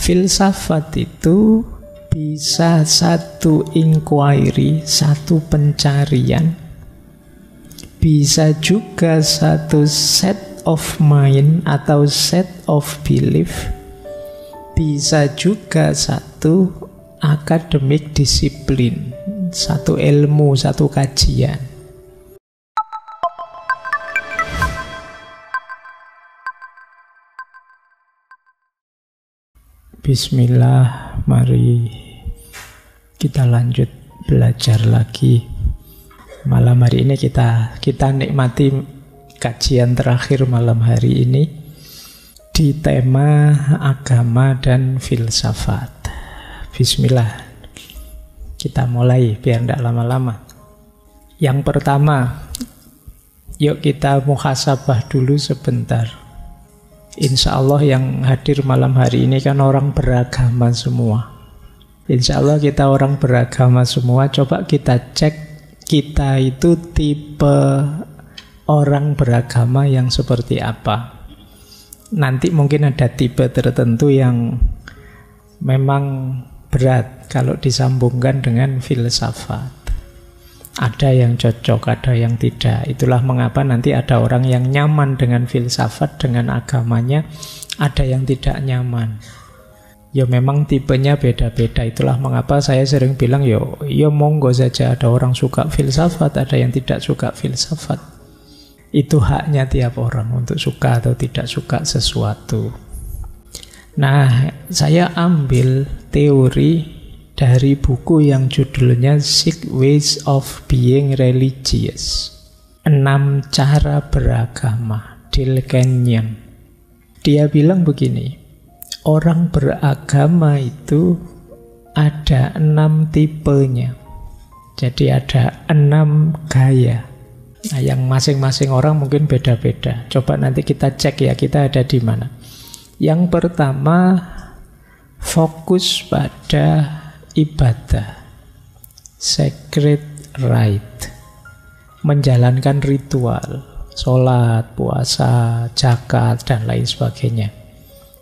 Filsafat itu bisa satu inquiry, satu pencarian, bisa juga satu set of mind atau set of belief, bisa juga satu akademik disiplin, satu ilmu, satu kajian. Bismillah, mari kita lanjut belajar lagi. Malam hari ini kita nikmati kajian terakhir malam hari ini di tema agama dan filsafat. Bismillah, kita mulai biar tidak lama-lama. Yang pertama, yuk kita muhasabah dulu sebentar. Insya Allah yang hadir malam hari ini kan orang beragama semua. Insya Allah kita orang beragama semua. Coba kita cek, kita itu tipe orang beragama yang seperti apa. Nanti mungkin ada tipe tertentu yang memang berat kalau disambungkan dengan filsafat. Ada yang cocok, ada yang tidak. Itulah mengapa nanti ada orang yang nyaman dengan filsafat, dengan agamanya, ada yang tidak nyaman. Ya memang tipenya beda-beda. Itulah mengapa saya sering bilang, ya monggo saja, ada orang suka filsafat, ada yang tidak suka filsafat. Itu haknya tiap orang untuk suka atau tidak suka sesuatu. Nah, saya ambil teori dari buku yang judulnya 6 Ways of Being Religious, 6 cara beragama, Dale Kenyon. Dia bilang begini, orang beragama itu ada 6 tipenya. Jadi ada 6 gaya. Nah, yang masing-masing orang mungkin beda-beda. Coba nanti kita cek ya, kita ada di mana. Yang pertama, fokus pada ibadah, sacred rite, menjalankan ritual, sholat, puasa, zakat, dan lain sebagainya.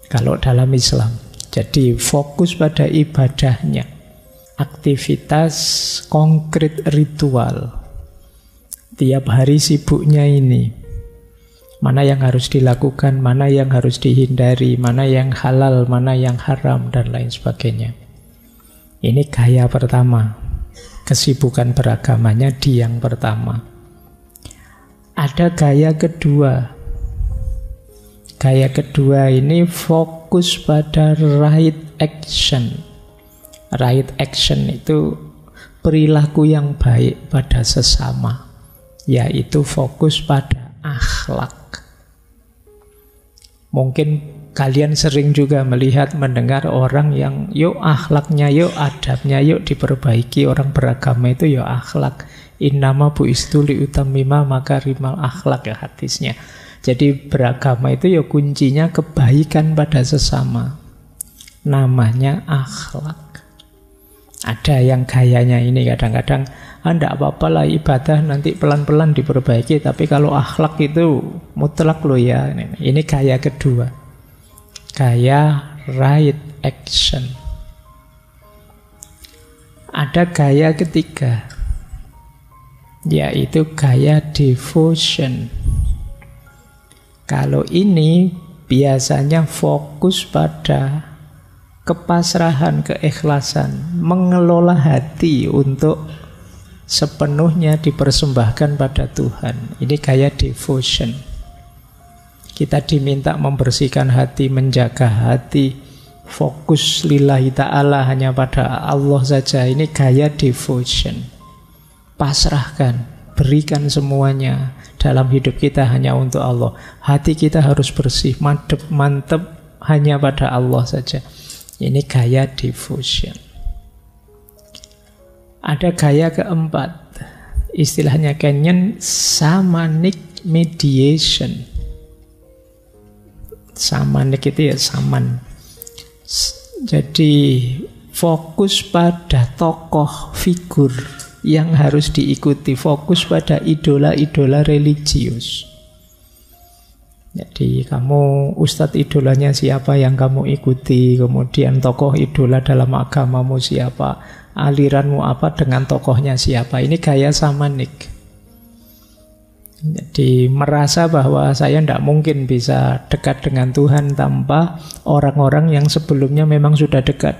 Kalau dalam Islam, jadi fokus pada ibadahnya, aktivitas konkret ritual. Tiap hari sibuknya ini, mana yang harus dilakukan, mana yang harus dihindari, mana yang halal, mana yang haram, dan lain sebagainya. Ini gaya pertama, kesibukan beragamanya di yang pertama. Ada gaya kedua. Gaya kedua ini fokus pada right action. Right action itu perilaku yang baik pada sesama, yaitu fokus pada akhlak. Mungkin kalian sering juga melihat, mendengar orang yang yuk akhlaknya, yuk adabnya, yuk diperbaiki. Orang beragama itu yuk akhlak. Innama bu'istu liutammima makarimal akhlak, ya hadisnya. Jadi beragama itu yuk kuncinya kebaikan pada sesama. Namanya akhlak. Ada yang gayanya ini kadang-kadang, enggak apa-apa lah ibadah nanti pelan-pelan diperbaiki, tapi kalau akhlak itu mutlak loh ya. Ini gaya kedua. Gaya right action. Ada gaya ketiga, yaitu gaya devotion. Kalau ini biasanya fokus pada kepasrahan, keikhlasan, mengelola hati untuk sepenuhnya dipersembahkan pada Tuhan. Ini gaya devotion. Kita diminta membersihkan hati, menjaga hati, fokus lillahi ta'ala, hanya pada Allah saja. Ini gaya devotion. Pasrahkan, berikan semuanya dalam hidup kita hanya untuk Allah. Hati kita harus bersih, mantep, hanya pada Allah saja. Ini gaya devotion. Ada gaya keempat, istilahnya Kenyon, shamanic mediation. Samanik itu ya saman. Jadi fokus pada tokoh figur yang harus diikuti, fokus pada idola-idola religius. Jadi kamu ustadz idolanya siapa yang kamu ikuti, kemudian tokoh idola dalam agamamu siapa, aliranmu apa dengan tokohnya siapa. Ini gaya samanik. Jadi merasa bahwa saya tidak mungkin bisa dekat dengan Tuhan tanpa orang-orang yang sebelumnya memang sudah dekat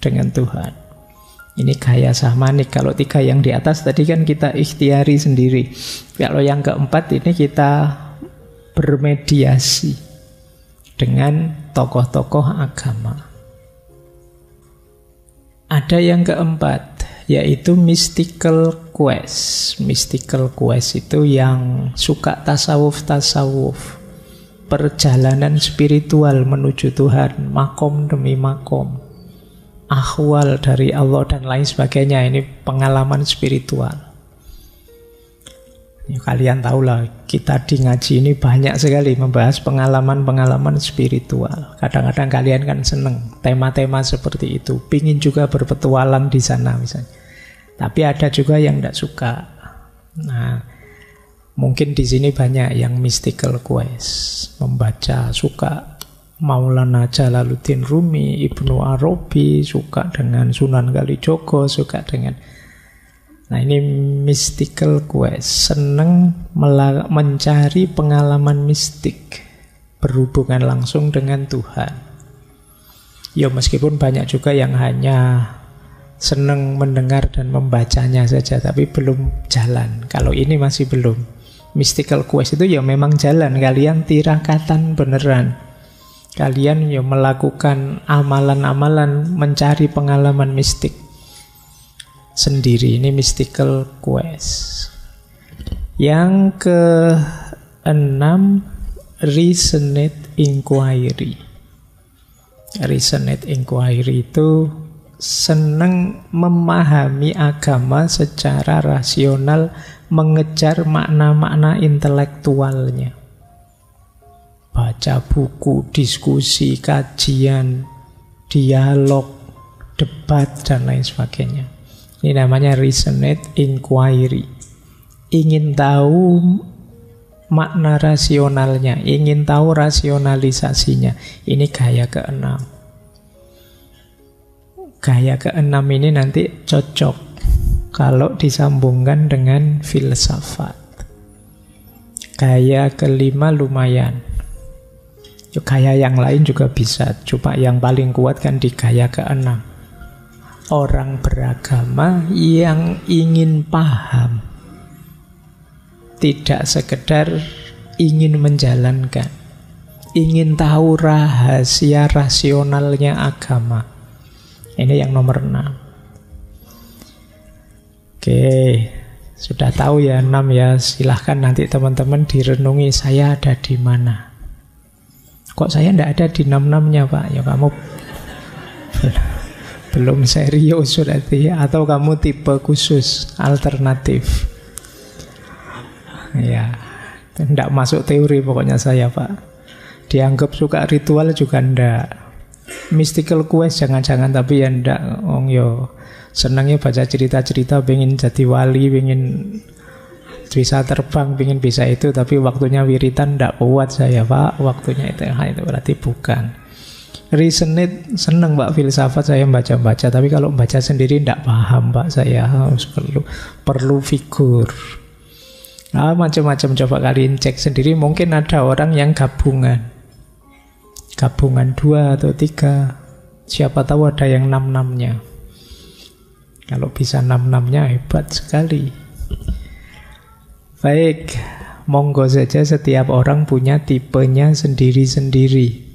dengan Tuhan. Ini gaya samanik. Kalau 3 yang di atas tadi kan kita ikhtiari sendiri. Kalau yang keempat ini kita bermediasi dengan tokoh-tokoh agama. Ada yang keempat, yaitu mystical quest. Mystical quest itu yang suka tasawuf-tasawuf, perjalanan spiritual menuju Tuhan, makom demi makom, ahwal dari Allah dan lain sebagainya. Ini pengalaman spiritual. Ya, kalian tahulah, kita di ngaji ini banyak sekali membahas pengalaman-pengalaman spiritual. Kadang-kadang kalian kan seneng tema-tema seperti itu, pingin juga berpetualang di sana misalnya. Tapi ada juga yang tidak suka. Nah, mungkin di sini banyak yang mystical quest, membaca, suka Maulana Jalaluddin Rumi, Ibnu Arabi, suka dengan Sunan Kalijogo, suka dengan... Nah, ini mystical quest, senang mencari pengalaman mistik berhubungan langsung dengan Tuhan. Ya meskipun banyak juga yang hanya senang mendengar dan membacanya saja, tapi belum jalan. Kalau ini masih belum. Mystical quest itu ya memang jalan, kalian tirakatan beneran. Kalian ya melakukan amalan-amalan mencari pengalaman mistik sendiri. Ini mystical quest. Yang ke-6, reasoned inquiry. Reasoned inquiry itu senang memahami agama secara rasional, mengejar makna-makna intelektualnya. Baca buku, diskusi, kajian, dialog, debat, dan lain sebagainya. Ini namanya reasoned inquiry. Ingin tahu makna rasionalnya, ingin tahu rasionalisasinya. Ini gaya ke-6. Gaya ke-6 ini nanti cocok kalau disambungkan dengan filsafat. Gaya ke-5 lumayan. Gaya yang lain juga bisa, cuma yang paling kuat kan di gaya ke-6. Orang beragama yang ingin paham, tidak sekedar ingin menjalankan, ingin tahu rahasia rasionalnya agama. Ini yang nomor 6. Oke, sudah tahu ya 6 ya. Silahkan nanti teman-teman direnungi, saya ada di mana. Kok saya tidak ada di 6-6-nya Pak? Ya kamu belum serius berarti, atau kamu tipe khusus alternatif. Ya, tidak masuk teori pokoknya saya Pak. Dianggap suka ritual juga ndak. Mystical quest jangan-jangan, tapi ya ndak. Yo senangnya baca cerita-cerita, pengen jadi wali, pengen bisa terbang, pengen bisa itu, tapi waktunya wiritan ndak kuat saya Pak. Waktunya itu berarti bukan. Reasoned, senang Pak filsafat, saya baca-baca, tapi kalau baca sendiri tidak paham Pak, saya harus perlu figur. Nah, macam-macam, coba kalian cek sendiri. Mungkin ada orang yang gabungan 2 atau 3, siapa tahu ada yang 6-6-nya. Kalau bisa 6-6-nya hebat sekali. Baik, monggo saja, setiap orang punya tipenya sendiri-sendiri.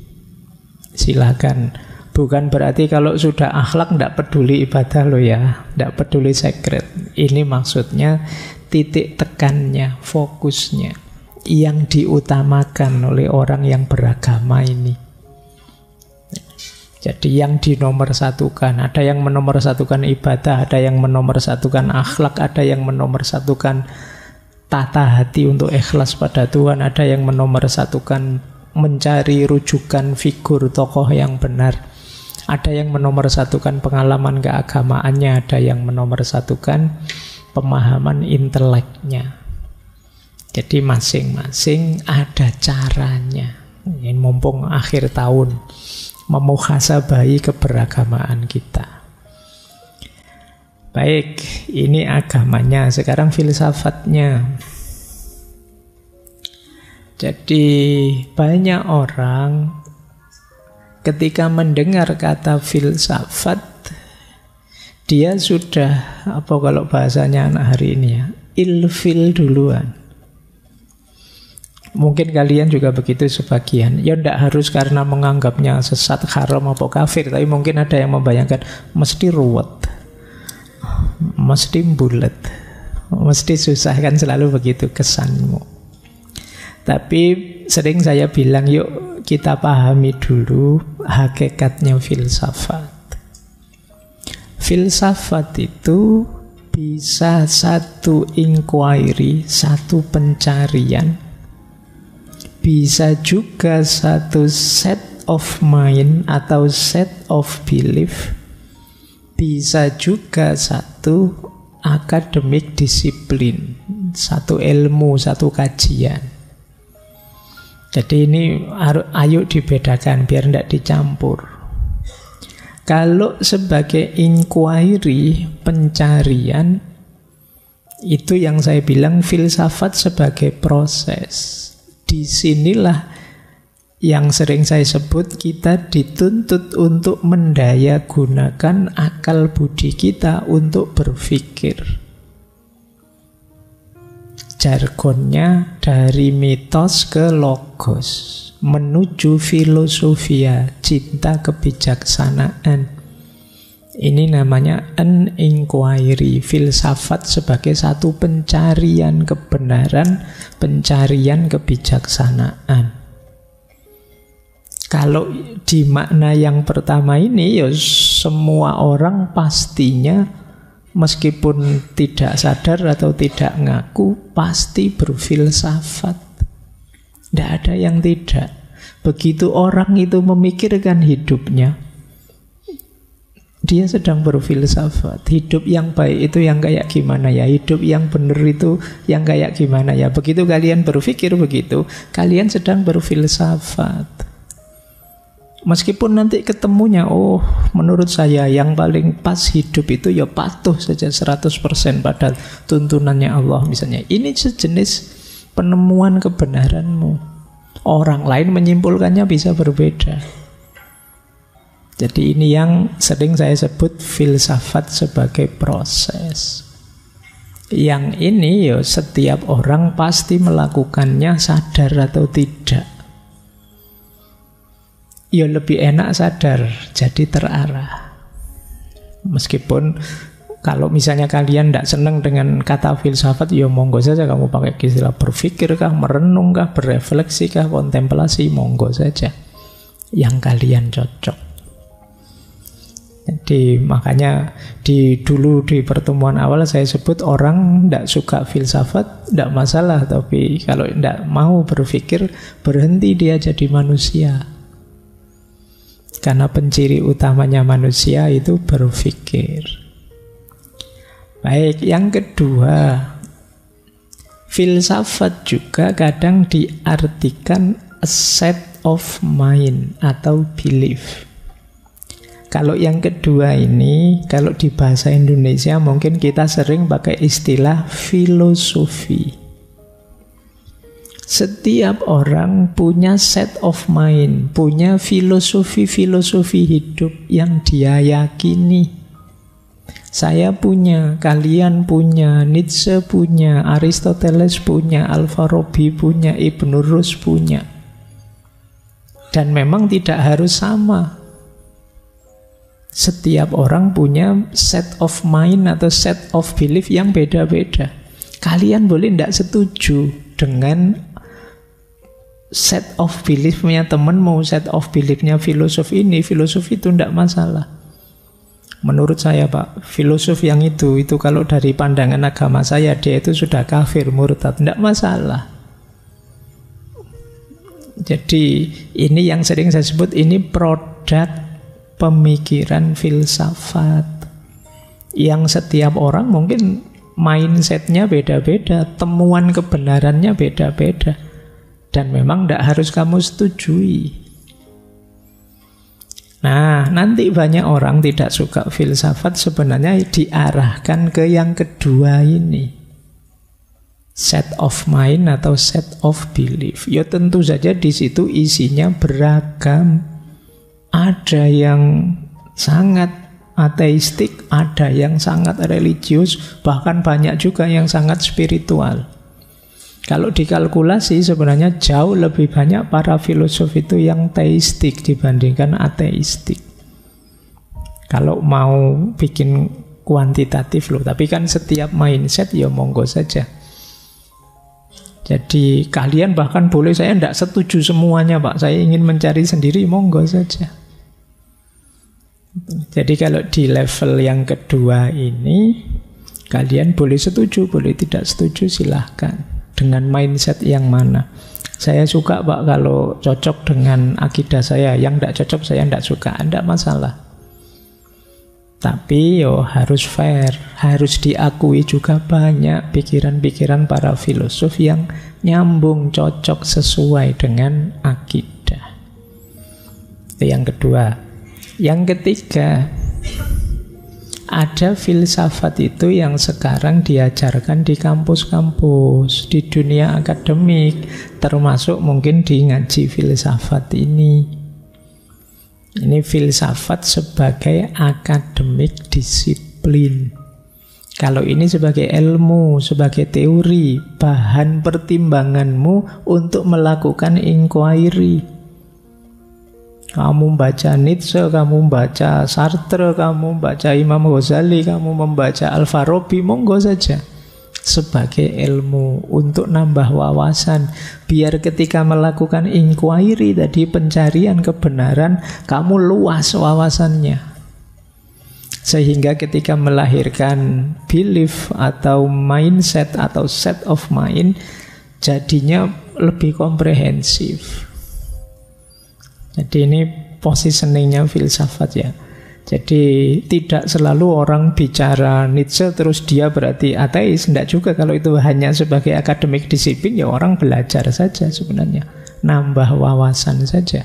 Silakan. Bukan berarti kalau sudah akhlak tidak peduli ibadah loh ya, tidak peduli secret. Ini maksudnya titik tekannya, fokusnya, yang diutamakan oleh orang yang beragama ini. Jadi yang dinomorsatukan, ada yang menomorsatukan ibadah, ada yang menomorsatukan akhlak, ada yang menomorsatukan tata hati untuk ikhlas pada Tuhan, ada yang menomorsatukan mencari rujukan figur tokoh yang benar, ada yang menomorsatukan pengalaman keagamaannya, ada yang menomorsatukan pemahaman inteleknya. Jadi masing-masing ada caranya. Ini mumpung akhir tahun, memuhasabahi keberagamaan kita. Baik, ini agamanya. Sekarang filsafatnya. Jadi banyak orang ketika mendengar kata filsafat, dia sudah, apa kalau bahasanya anak hari ini ya, ilfil duluan. Mungkin kalian juga begitu sebagian. Ya tidak harus karena menganggapnya sesat, haram, atau kafir. Tapi mungkin ada yang membayangkan mesti ruwet, mesti bulat, mesti susah, kan selalu begitu kesanmu. Tapi sering saya bilang, yuk kita pahami dulu hakikatnya filsafat. Filsafat itu bisa satu inquiry, satu pencarian, bisa juga satu set of mind atau set of belief, bisa juga satu akademik disiplin, satu ilmu, satu kajian. Jadi ini ayo dibedakan biar tidak dicampur. Kalau sebagai inquiry, pencarian, itu yang saya bilang filsafat sebagai proses. Disinilah yang sering saya sebut kita dituntut untuk mendaya gunakan akal budi kita untuk berpikir. Jargonnya dari mitos ke logos, menuju filosofia, cinta kebijaksanaan. Ini namanya an inquiry, filsafat sebagai satu pencarian kebenaran, pencarian kebijaksanaan. Kalau di makna yang pertama ini, ya semua orang pastinya meskipun tidak sadar atau tidak ngaku, pasti berfilsafat. Tidak ada yang tidak. Begitu orang itu memikirkan hidupnya, dia sedang berfilsafat. Hidup yang baik itu yang kayak gimana ya? Hidup yang benar itu yang kayak gimana ya? Begitu kalian berpikir begitu, kalian sedang berfilsafat. Meskipun nanti ketemunya, oh menurut saya yang paling pas hidup itu ya patuh saja 100% pada tuntunannya Allah misalnya. Ini sejenis penemuan kebenaranmu. Orang lain menyimpulkannya bisa berbeda. Jadi ini yang sering saya sebut filsafat sebagai proses. Yang ini ya setiap orang pasti melakukannya sadar atau tidak. Ya lebih enak sadar, jadi terarah. Meskipun kalau misalnya kalian tidak senang dengan kata filsafat, ya monggo saja kamu pakai istilah berpikir kah, merenung kah, berefleksi kah, kontemplasi, monggo saja. Yang kalian cocok. Jadi makanya dulu di pertemuan awal saya sebut orang tidak suka filsafat, tidak masalah. Tapi kalau tidak mau berpikir, berhenti dia jadi manusia. Karena penciri utamanya manusia itu berpikir. Baik, yang kedua, filsafat juga kadang diartikan a set of mind atau belief. Kalau yang kedua ini, kalau di bahasa Indonesia mungkin kita sering pakai istilah filosofi. Setiap orang punya set of mind, punya filosofi-filosofi hidup yang dia yakini. Saya punya, kalian punya, Nietzsche punya, Aristoteles punya, Al-Farabi punya, Ibn Rus punya. Dan memang tidak harus sama. Setiap orang punya set of mind atau set of belief yang beda-beda. Kalian boleh tidak setuju dengan set of beliefnya temanmu, set of beliefnya filosof ini, filosof itu tidak masalah. Menurut saya Pak, filosof yang itu kalau dari pandangan agama saya, dia itu sudah kafir, murtad, tidak masalah. Jadi ini yang sering saya sebut, ini produk pemikiran filsafat yang setiap orang mungkin mindsetnya beda-beda, temuan kebenarannya beda-beda. Dan memang tidak harus kamu setujui. Nah, nanti banyak orang tidak suka filsafat sebenarnya diarahkan ke yang kedua ini. Set of mind atau set of belief. Ya tentu saja di situ isinya beragam. Ada yang sangat ateistik, ada yang sangat religius, bahkan banyak juga yang sangat spiritual. Kalau dikalkulasi sebenarnya jauh lebih banyak para filosof itu yang teistik dibandingkan ateistik. Kalau mau bikin kuantitatif loh, tapi kan setiap mindset ya monggo saja. Jadi kalian bahkan boleh, saya tidak setuju semuanya Pak, saya ingin mencari sendiri, monggo saja. Jadi kalau di level yang kedua ini, kalian boleh setuju, boleh tidak setuju, silahkan. Dengan mindset yang mana? Saya suka Pak kalau cocok dengan akidah saya, yang tidak cocok saya tidak suka, tidak masalah. Tapi harus fair, harus diakui juga banyak pikiran-pikiran para filosof yang nyambung, cocok, sesuai dengan akidah. Itu yang kedua. Yang ketiga, ada filsafat itu yang sekarang diajarkan di kampus-kampus, di dunia akademik, termasuk mungkin di ngaji filsafat ini. Ini filsafat sebagai akademik disiplin. Kalau ini sebagai ilmu, sebagai teori, bahan pertimbanganmu untuk melakukan inquiry. Kamu membaca Nietzsche, kamu membaca Sartre, kamu membaca Imam Ghazali, kamu membaca Al-Farabi, monggo saja. Sebagai ilmu untuk nambah wawasan. Biar ketika melakukan inquiry tadi, pencarian kebenaran, kamu luas wawasannya. Sehingga ketika melahirkan belief atau mindset atau set of mind, jadinya lebih komprehensif. Jadi ini positioningnya filsafat ya. Jadi tidak selalu orang bicara Nietzsche terus dia berarti ateis. Tidak juga, kalau itu hanya sebagai akademik disiplin ya orang belajar saja sebenarnya. Nambah wawasan saja.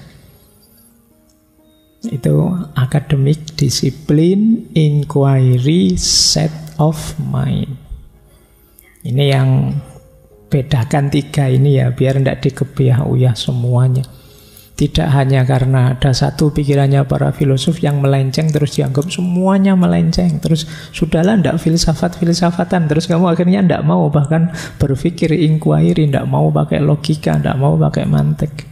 Itu akademik disiplin, inquiry, set of mind. Ini yang bedakan tiga ini ya, biar tidak dikebiah-uyah semuanya. Tidak hanya karena ada satu pikirannya para filosof yang melenceng terus dianggap semuanya melenceng. Terus sudahlah tidak filsafat-filsafatan. Terus kamu akhirnya tidak mau bahkan berpikir inquiry, tidak mau pakai logika, tidak mau pakai mantik.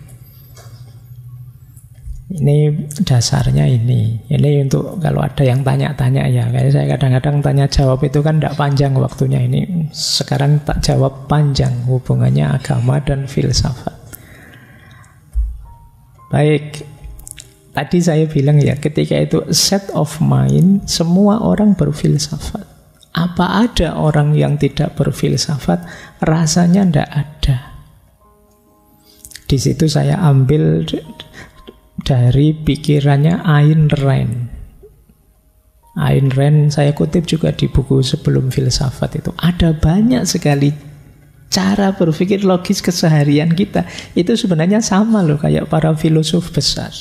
Ini dasarnya ini. Ini untuk kalau ada yang tanya-tanya ya. Kayak saya kadang-kadang tanya jawab itu kan tidak panjang waktunya. Ini sekarang tak jawab panjang hubungannya agama dan filsafat. Baik, tadi saya bilang ya, ketika itu set of mind, semua orang berfilsafat. Apa ada orang yang tidak berfilsafat? Rasanya tidak ada. Di situ saya ambil dari pikirannya Ayn Rand. Ayn Rand saya kutip juga di buku Sebelum Filsafat itu. Ada banyak sekali cara berpikir logis keseharian kita itu sebenarnya sama loh kayak para filosof besar.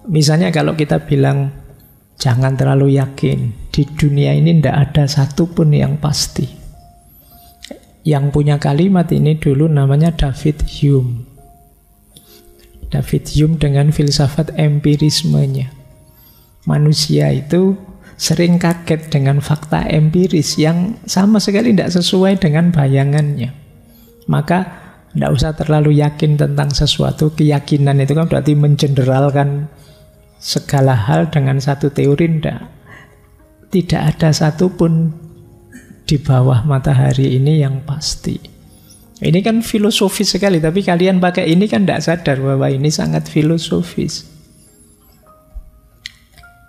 Misalnya kalau kita bilang jangan terlalu yakin, di dunia ini tidak ada satupun yang pasti. Yang punya kalimat ini dulu namanya David Hume. David Hume dengan filsafat empirismenya. Manusia itu sering kaget dengan fakta empiris yang sama sekali tidak sesuai dengan bayangannya. Maka tidak usah terlalu yakin tentang sesuatu. Keyakinan itu kan berarti mengeneralkan segala hal dengan satu teori. Tidak ada satupun di bawah matahari ini yang pasti. Ini kan filosofis sekali, tapi kalian pakai ini kan tidak sadar bahwa ini sangat filosofis.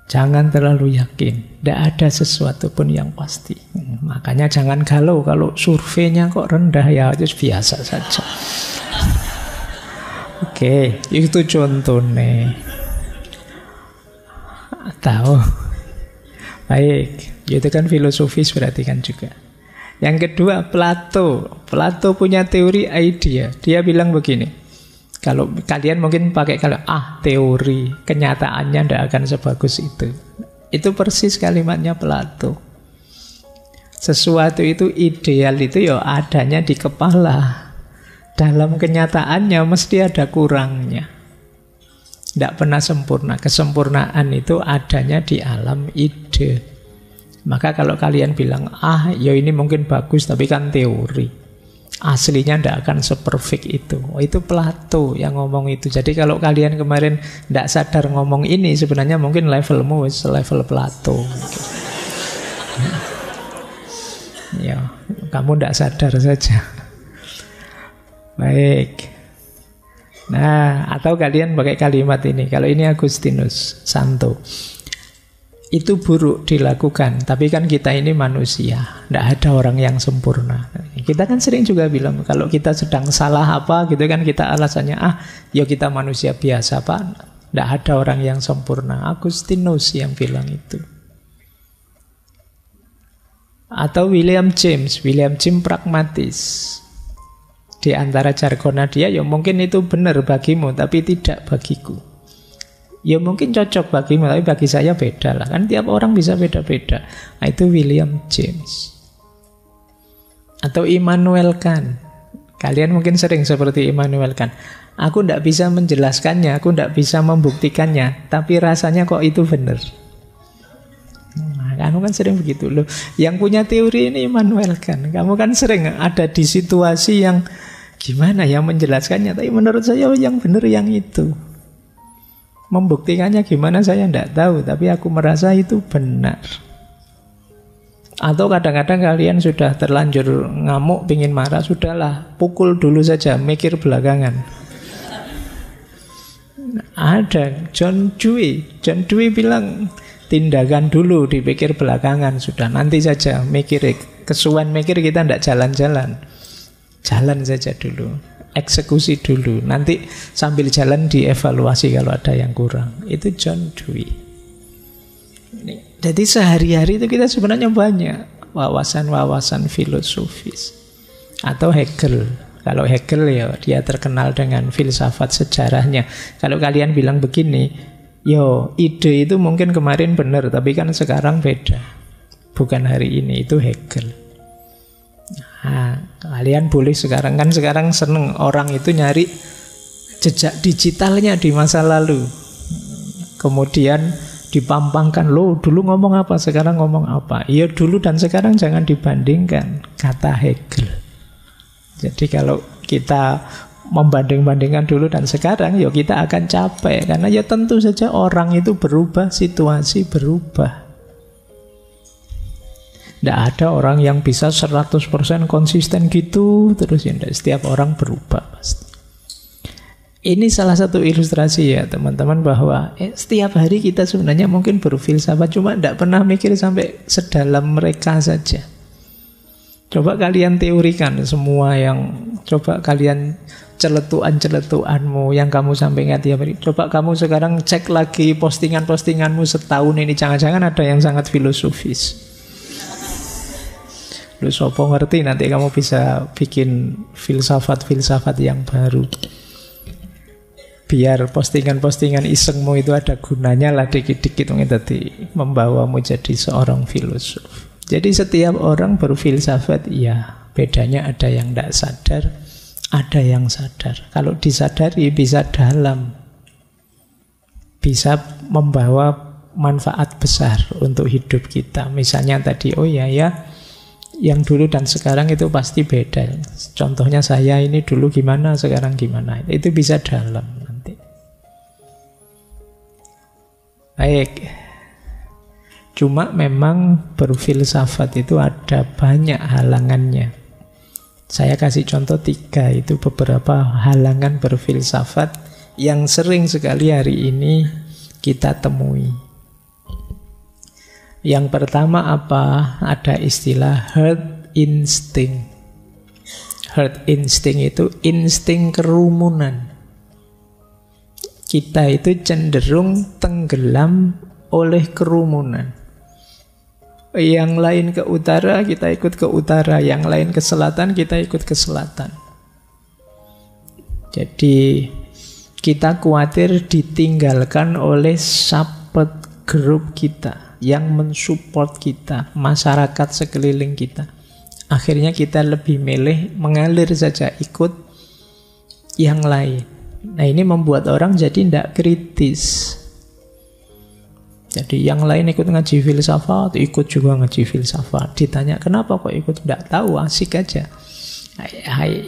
Jangan terlalu yakin, tidak ada sesuatu pun yang pasti. Makanya jangan galau kalau surveinya kok rendah, ya itu biasa saja. Oke, itu contohnya. Tahu Baik, itu kan filosofis berarti kan juga. Yang kedua, Plato. Plato punya teori idea. Dia bilang begini, kalau kalian mungkin pakai kalau teori, kenyataannya tidak akan sebagus itu. Itu persis kalimatnya Plato. Sesuatu itu ideal itu ya adanya di kepala. Dalam kenyataannya mesti ada kurangnya. Tidak pernah sempurna. Kesempurnaan itu adanya di alam ide. Maka kalau kalian bilang, ya ini mungkin bagus tapi kan teori, aslinya tidak akan seperfect itu. Itu Plato yang ngomong itu. Jadi kalau kalian kemarin tidak sadar ngomong ini, sebenarnya mungkin levelmu level Plato. Ya, kamu tidak sadar saja. Baik. Nah, atau kalian pakai kalimat ini. Kalau ini Agustinus Santo, itu buruk dilakukan. Tapi kan kita ini manusia, tidak ada orang yang sempurna. Kita kan sering juga bilang, kalau kita sedang salah apa gitu kan, kita alasannya, ya kita manusia biasa Pak, tidak ada orang yang sempurna. Agustinus yang bilang itu. Atau William James pragmatis. Di antara jargonnya dia, ya mungkin itu benar bagimu, tapi tidak bagiku. Ya mungkin cocok bagimu, tapi bagi saya beda lah. Kan tiap orang bisa beda-beda. Nah, itu William James. Atau Immanuel Kant. Kalian mungkin sering seperti Immanuel Kant. Aku tidak bisa menjelaskannya, aku tidak bisa membuktikannya, tapi rasanya kok itu benar. Nah, kamu kan sering begitu loh. Yang punya teori ini Immanuel Kant. Kamu kan sering ada di situasi yang gimana ya menjelaskannya, tapi menurut saya yang benar yang itu. Membuktikannya gimana saya tidak tahu, tapi aku merasa itu benar. Atau kadang-kadang kalian sudah terlanjur ngamuk, pingin marah, sudahlah, pukul dulu saja, mikir belakangan. Ada John Dewey bilang, tindakan dulu, dipikir belakangan, sudah nanti saja mikir. Kesuwen mikir kita tidak jalan-jalan. Jalan saja dulu, eksekusi dulu, nanti sambil jalan dievaluasi kalau ada yang kurang. Itu John Dewey. Jadi sehari-hari itu kita sebenarnya banyak wawasan-wawasan filosofis. Atau Hegel. Kalau Hegel ya dia terkenal dengan filsafat sejarahnya. Kalau kalian bilang begini, ide itu mungkin kemarin benar, tapi kan sekarang beda. Bukan hari ini, itu Hegel. Nah, kalian boleh sekarang seneng orang itu nyari jejak digitalnya di masa lalu. Kemudian dipampangkan, lo dulu ngomong apa, sekarang ngomong apa. Iya, dulu dan sekarang jangan dibandingkan, kata Hegel. Jadi kalau kita membanding-bandingkan dulu dan sekarang, kita akan capek. Karena tentu saja orang itu berubah, situasi berubah. Tidak ada orang yang bisa 100% konsisten gitu terus ya. Setiap orang berubah pasti. Ini salah satu ilustrasi ya teman-teman, bahwa setiap hari kita sebenarnya mungkin berfilsafat, cuma tidak pernah mikir sampai sedalam mereka saja. Coba kalian teorikan semua yang, coba kalian celetuan-celetuanmu yang kamu sampaikan tiap hari. Coba kamu sekarang cek lagi postingan-postinganmu setahun ini, jangan-jangan ada yang sangat filosofis. Lu sopo ngerti nanti kamu bisa bikin filsafat-filsafat yang baru. Biar postingan-postingan isengmu itu ada gunanya lah dikit-dikit, tadi membawamu jadi seorang filosof. Jadi setiap orang berfilsafat, ya bedanya ada yang tidak sadar, ada yang sadar. Kalau disadari bisa dalam, bisa membawa manfaat besar untuk hidup kita. Misalnya tadi, yang dulu dan sekarang itu pasti beda. Contohnya saya ini dulu gimana, sekarang gimana. Itu bisa dalam nanti. Baik. Cuma memang berfilsafat itu ada banyak halangannya. Saya kasih contoh 3, itu beberapa halangan berfilsafat yang sering sekali hari ini kita temui. Yang pertama apa? Ada istilah herd instinct. Herd instinct itu insting kerumunan. Kita itu cenderung tenggelam oleh kerumunan. Yang lain ke utara, kita ikut ke utara. Yang lain ke selatan, kita ikut ke selatan. Jadi kita khawatir ditinggalkan oleh support group kita yang mensupport kita, masyarakat sekeliling kita. Akhirnya kita lebih milih mengalir saja, ikut yang lain. Nah, ini membuat orang jadi tidak kritis. Jadi yang lain ikut ngaji filsafat, ikut juga ngaji filsafat. Ditanya kenapa kok ikut, tidak tahu, asik aja.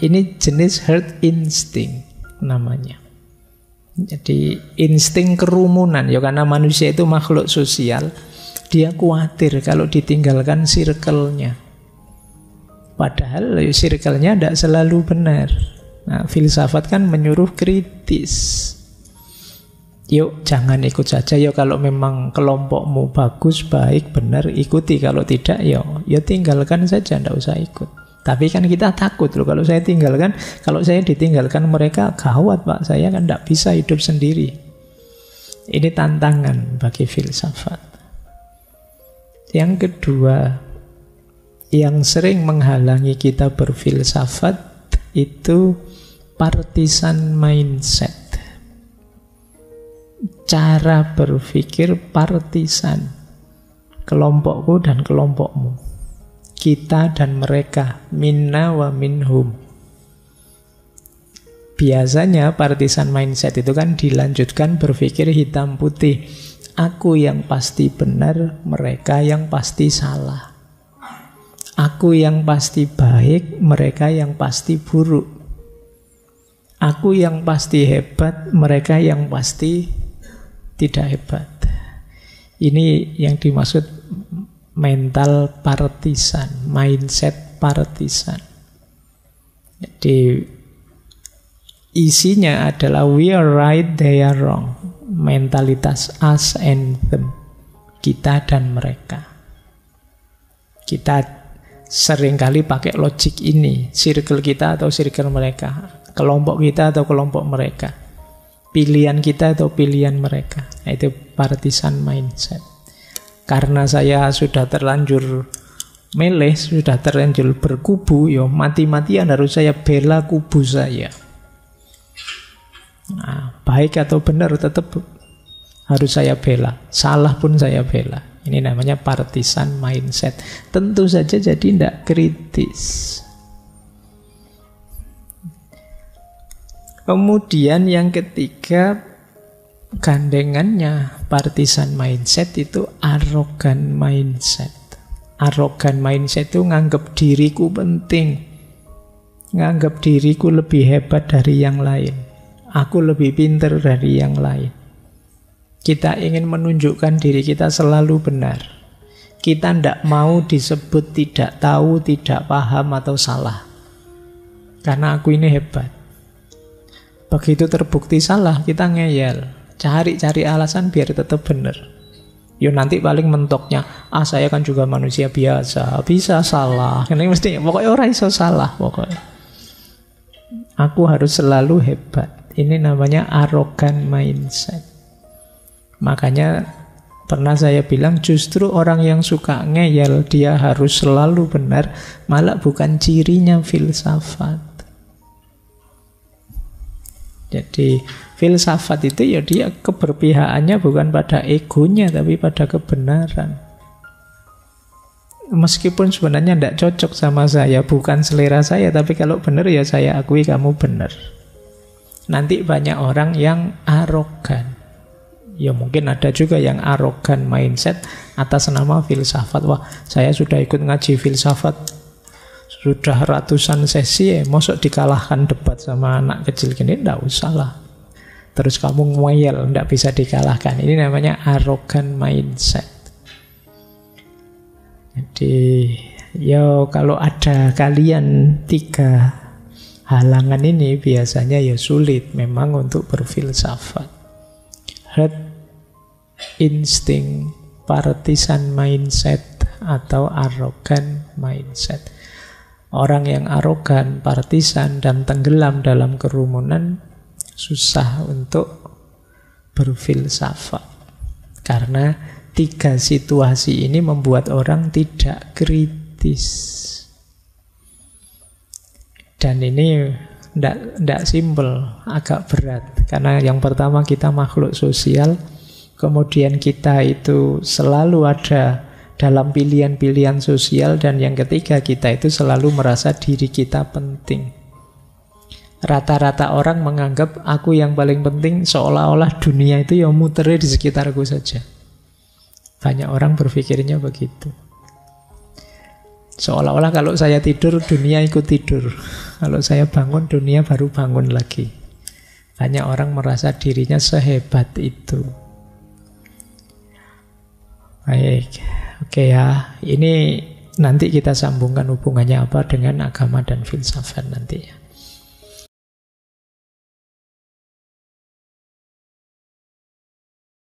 Ini jenis herd instinct namanya. Jadi insting kerumunan, ya karena manusia itu makhluk sosial. Dia khawatir kalau ditinggalkan circle-nya. Padahal circle-nya tidak selalu benar. Nah, filsafat kan menyuruh kritis. Yuk jangan ikut saja, yuk kalau memang kelompokmu bagus, baik, benar, ikuti. Kalau tidak, ya tinggalkan saja, tidak usah ikut. Tapi kan kita takut loh, kalau saya ditinggalkan mereka, gawat Pak, saya kan tidak bisa hidup sendiri. Ini tantangan bagi filsafat. Yang kedua, yang sering menghalangi kita berfilsafat itu partisan mindset. Cara berpikir partisan, kelompokku dan kelompokmu, kita dan mereka, minna wa minhum. Biasanya partisan mindset itu kan dilanjutkan berpikir hitam putih. Aku yang pasti benar, mereka yang pasti salah. Aku yang pasti baik, mereka yang pasti buruk. Aku yang pasti hebat, mereka yang pasti tidak hebat. Ini yang dimaksud mental partisan, mindset partisan. Jadi isinya adalah we are right, they are wrong. Mentalitas us and them, kita dan mereka. Kita seringkali pakai logik ini, circle kita atau circle mereka, kelompok kita atau kelompok mereka, pilihan kita atau pilihan mereka. Nah, itu partisan mindset. Karena saya sudah terlanjur milih, sudah terlanjur berkubu, yo mati-matian harus saya bela kubu saya. Nah, baik atau benar tetap harus saya bela, salah pun saya bela. Ini namanya partisan mindset. Tentu saja jadi tidak kritis. Kemudian yang ketiga, gandengannya partisan mindset itu arogan mindset. Arogan mindset itu nganggap diriku penting, nganggap diriku lebih hebat dari yang lain, aku lebih pintar dari yang lain. Kita ingin menunjukkan diri kita selalu benar. Kita tidak mau disebut tidak tahu, tidak paham atau salah, karena aku ini hebat. Begitu terbukti salah, kita ngeyel, cari-cari alasan biar tetap benar. Yo nanti paling mentoknya, saya kan juga manusia biasa, bisa salah. Ini mesti, pokoknya orang iso salah pokoknya. Aku harus selalu hebat. Ini namanya arrogant mindset. Makanya pernah saya bilang justru orang yang suka ngeyel, dia harus selalu benar, malah bukan cirinya filsafat. Jadi filsafat itu ya dia keberpihakannya bukan pada egonya tapi pada kebenaran. Meskipun sebenarnya tidak cocok sama saya, bukan selera saya, tapi kalau benar ya saya akui kamu benar. Nanti banyak orang yang arogan. Ya mungkin ada juga yang arogan mindset atas nama filsafat. Wah, saya sudah ikut ngaji filsafat sudah ratusan sesi, mosok dikalahkan debat sama anak kecil gini, tidak usah lah. Terus kamu ngeyel, tidak bisa dikalahkan. Ini namanya arrogant mindset. Jadi, yo kalau ada kalian tiga halangan ini, biasanya ya sulit memang untuk berfilsafat. Herd instinct, partisan mindset, atau arrogant mindset. Orang yang arogan, partisan, dan tenggelam dalam kerumunan susah untuk berfilsafat. Karena tiga situasi ini membuat orang tidak kritis. Dan ini tidak simpel, agak berat. Karena yang pertama kita makhluk sosial, kemudian kita itu selalu ada dalam pilihan-pilihan sosial, dan yang ketiga kita itu selalu merasa diri kita penting. Rata-rata orang menganggap aku yang paling penting, seolah-olah dunia itu ya muternya di sekitarku saja. Banyak orang berpikirnya begitu. Seolah-olah kalau saya tidur, dunia ikut tidur. Kalau saya bangun, dunia baru bangun lagi. Banyak orang merasa dirinya sehebat itu. Baik, oke ya. Ini nanti kita sambungkan hubungannya apa dengan agama dan filsafat nanti ya.